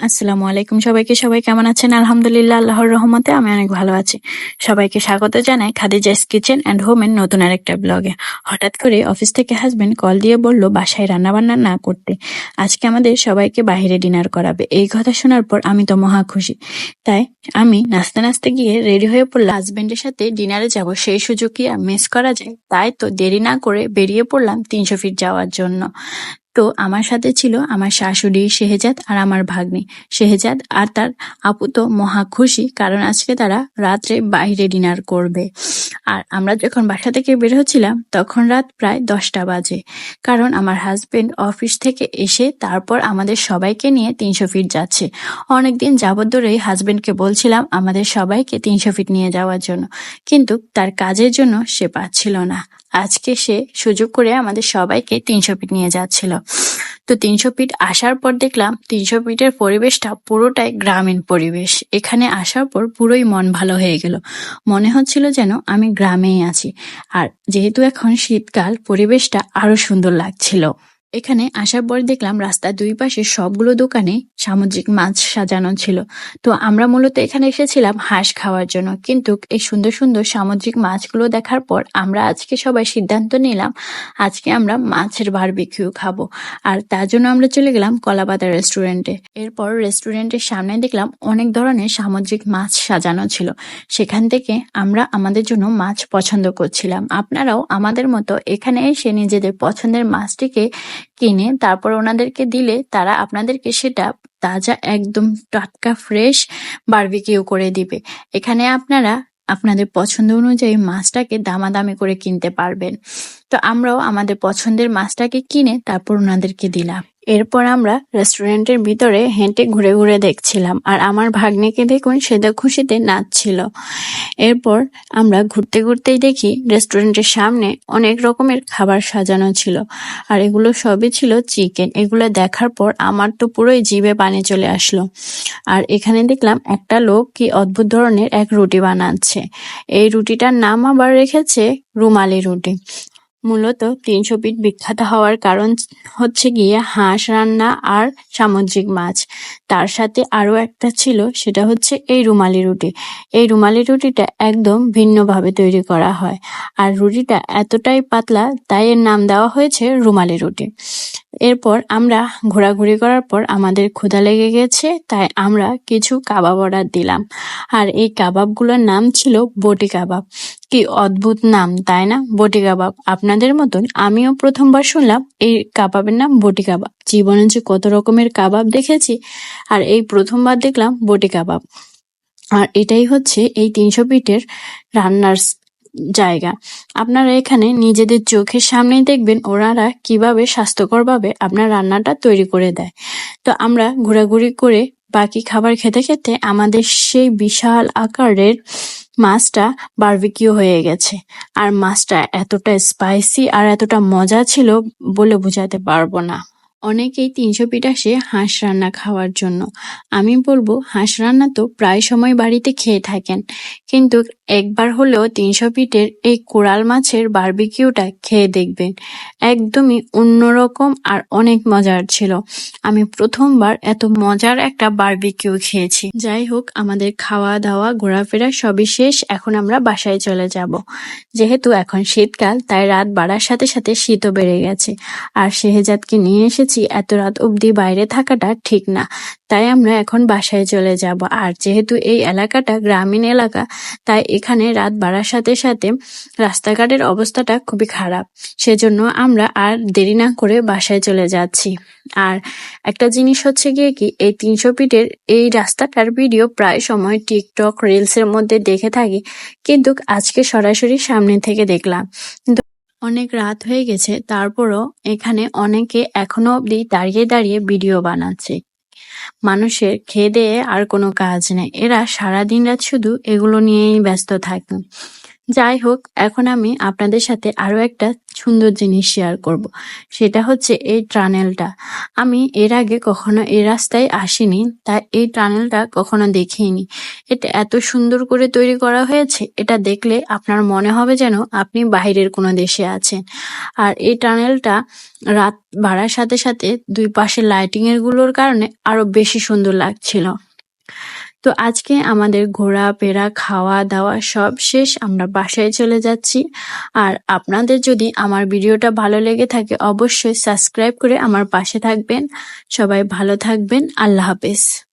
আসসালামু আলাইকুম সবাইকে। সবাই কেমন আছেন? আলহামদুলিল্লাহ, আল্লাহর রহমতে আমি অনেক ভালো আছি। সবাইকে স্বাগত জানাই খাদিজাস কিচেন অ্যান্ড হোমের নতুন আরেকটা ব্লগে। হঠাৎ করে অফিস থেকে হাজবেন্ড কল দিয়ে বলল বাসায় রান্নাবান্না না করতে, আজকে আমাদের সবাইকে বাইরে ডিনার করাবে। এই কথা শোনার পর আমি তো মহা খুশি। তাই আমি নাচতে নাচতে গিয়ে রেডি হয়ে পড়লাম। হাজবেন্ডের সাথে ডিনারে যাব, সেই সুযোগ কি আর মিস করা যায়? তাই তো দেরি না করে বেরিয়ে পড়লাম 300 ফিট যাওয়ার জন্য। তো আমার সাথে ছিল আমার শাশুড়ি শেহজাদ আর আমার ভাগ্নি। শেহজাদ আর তার আপু তো মহা খুশি, কারণ আজকে তারা রাত্রে বাইরে ডিনার করবে। আর আমরা যখন বাসা থেকে বের হচ্ছিলাম তখন রাত প্রায় 10টা বাজে, কারণ আমার হাজবেন্ড অফিস থেকে এসে তারপর আমাদের সবাইকে নিয়ে 300 ফিট যাচ্ছে। অনেকদিন যাবত ধরেই হাজবেন্ডকে বলছিলাম আমাদের সবাইকে 300 ফিট নিয়ে যাওয়ার জন্য, কিন্তু তার কাজের জন্য সে পাচ্ছিল না। আজকে সে সুযোগ করে আমাদের সবাইকে 300 ফিট নিয়ে যাচ্ছিল। তো 300 ফিট আসার পর দেখলাম 300 ফিটের পরিবেশটা পুরোটাই গ্রামীণ পরিবেশ। এখানে আসার পর পুরোই মন ভালো হয়ে গেল, মনে হচ্ছিল যেন আমি গ্রামেই আছি। আর যেহেতু এখন শীতকাল, পরিবেশটা আরো সুন্দর লাগছিল। এখানে আসার পর দেখলাম রাস্তার দুই পাশে সবগুলো দোকানে সামুদ্রিক মাছ সাজানো ছিল। তো আমরা মূলত এখানে এসেছিলাম হাঁস খাওয়ার জন্য, কিন্তু এই সুন্দর সুন্দর সামুদ্রিক মাছগুলো দেখার পর আমরা আজকে সবাই সিদ্ধান্ত নিলাম আজকে আমরা মাছের বারবিকিউ খাবো। আর তার জন্য আমরা চলে গেলাম কলাপাতা রেস্টুরেন্টে। এরপর রেস্টুরেন্টের সামনে দেখলাম অনেক ধরনের সামুদ্রিক মাছ সাজানো ছিল। সেখান থেকে আমরা আমাদের জন্য মাছ পছন্দ করছিলাম। আপনারাও আমাদের মতো এখানে এসে নিজেদের পছন্দের মাছটিকে কিনে তারপর ওনাদেরকে দিলে তারা আপনাদেরকে সেটা তাজা একদম টাটকা ফ্রেশ বারবিকিউ করে দিবে। এখানে আপনারা আপনাদের পছন্দ অনুযায়ী মাছটাকে দামাদামি করে কিনতে পারবেন। তো আমরাও আমাদের পছন্দের মাছটাকে কিনে তারপর ওনাদেরকে দিলাম। এরপর আমরা রেস্টুরেন্টের ভিতরে হেঁটে ঘুরে ঘুরে দেখছিলাম, আর আমার ভাগ্নেকে দেখুন, সে তো খুশিতে নাচছিল। এরপর আমরা ঘুরতে ঘুরতেই দেখি রেস্টুরেন্টের সামনে অনেক রকমের খাবার সাজানো ছিল, আর এগুলো সবই ছিল চিকেন। এগুলো দেখার পর আমার তো পুরোই জিভে পানি চলে আসলো। আর এখানে দেখলাম একটা লোক কি অদ্ভুত ধরনের এক রুটি বানাচ্ছে। এই রুটিটার নাম আবার রেখেছে রুমালি রুটি। মূলত 300 ফিট বিখ্যাত হওয়ার কারণ হচ্ছে গিয়ে হাঁস রান্না আর সামুদ্রিক মাছ। তার সাথে আরো একটা ছিল, সেটা হচ্ছে এই রুমালি রুটি। এই রুমালি রুটিটা একদম ভিন্নভাবে তৈরি করা হয়, আর রুটিটা এতটাই পাতলা তাই এর নাম দেওয়া হয়েছে রুমালি রুটি। এরপর আমরা ঘোরাঘুরি করার পর আমাদের ক্ষুধা লেগে গেছে, তাই আমরা কিছু কাবাব অর্ডার দিলাম। আর এই কাবাবগুলোর নাম ছিল বটি কাবাব। কি অদ্ভুত নাম, তাই না? বটি কাবাব। আপনাদের মতন আমিও প্রথমবার শুনলাম এই কাবাবের নাম বটি কাবাব। জীবনে যে কত রকমের কাবাব দেখেছি, আর এই প্রথমবার দেখলাম বটি কাবাব। আর এটাই হচ্ছে এই 300 ফিটের রান্নার জায়গা। আপনারা এখানে নিজেদের চোখের সামনেই দেখবেন ওনারা কিভাবে স্বাস্থ্যকরভাবে আপনার রান্নাটা তৈরি করে দেয়। তো আমরা ঘোরাঘুরি করে বাকি খাবার খেতে খেতে আমাদের সেই বিশাল আকারের মাছটা বারবিকিউ হয়ে গেছে। আর মাছটা এতটা স্পাইসি আর এতটা মজা ছিল বলে বোঝাতে পারবো না। অনেকেই 300 ফিট আসে হাঁস রান্না খাওয়ার জন্য। আমি বলবো হাঁস রান্না তো প্রায় সময় বাড়িতে খেয়ে থাকেন, কিন্তু একবার হলেও 300 ফিটের এই কোরাল মাছের বারবিকিউটা খেয়ে দেখবেন। একদমই অন্যরকম আর অনেক মজার ছিল। আমি প্রথমবার এত মজার একটা বারবিকিউ খেয়েছি। যাই হোক, আমাদের খাওয়া দাওয়া ঘোরাফেরা সবই শেষ। এখন আমরা বাসায় চলে যাব। যেহেতু এখন শীতকাল, তাই রাত বাড়ার সাথে সাথে শীতও বেড়ে গেছে। আর শেহজাদকে নিয়ে এসেছি, এত রাত অবধি বাইরে থাকাটা ঠিক না। তাই আমরা এখন বাসায় চলে যাব। আর যেহেতু এই এলাকাটা গ্রামীণ এলাকা, তাই এখানে রাত বাড়ার সাথে সাথে রাস্তাঘাটের অবস্থাটা খুবই খারাপ। সেজন্য আমরা আর দেরি না করে বাসায় চলে যাচ্ছি। আর একটা জিনিস হচ্ছে গিয়ে কি, এই 300 ফিটের এই রাস্তাটার ভিডিও প্রায় সময় টিকটক রিলসের মধ্যে দেখে থাকি, কিন্তু আজকে সরাসরি সামনে থেকে দেখলাম। কিন্তু অনেক রাত হয়ে গেছে, তারপরও এখানে অনেকে এখনো অবধি দাঁড়িয়ে দাঁড়িয়ে ভিডিও বানাচ্ছে। মানুষের খেয়ে দেয়ে আর কোনো কাজ নেই, এরা সারাদিন রাত শুধু এগুলো নিয়েই ব্যস্ত থাকে। যাই হোক, এখন আমি আপনাদের সাথে আরো একটা সুন্দর জিনিস শেয়ার করব। সেটা হচ্ছে এই টানেলটা। আমি এর আগে কখনো এই রাস্তায় আসিনি, তাই এই টানেলটা কখনো দেখিনি। এটা এত সুন্দর করে তৈরি করা হয়েছে, এটা দেখলে আপনার মনে হবে যেন আপনি বাইরের কোনো দেশে আছেন। আর এই টানেলটা রাত বাড়ার সাথে সাথে দুই পাশে লাইটিং এর গুলোর কারণে আরো বেশি সুন্দর লাগছিল। তো আজকে আমাদের ঘোরাফেরা, খাওয়া-দাওয়া সব শেষ। আমরা বাসায় চলে যাচ্ছি। আর আপনাদের যদি আমার ভিডিওটা ভালো লেগে থাকে অবশ্যই সাবস্ক্রাইব করে আমার পাশে থাকবেন। সবাই ভালো থাকবেন। আল্লাহ হাফেজ।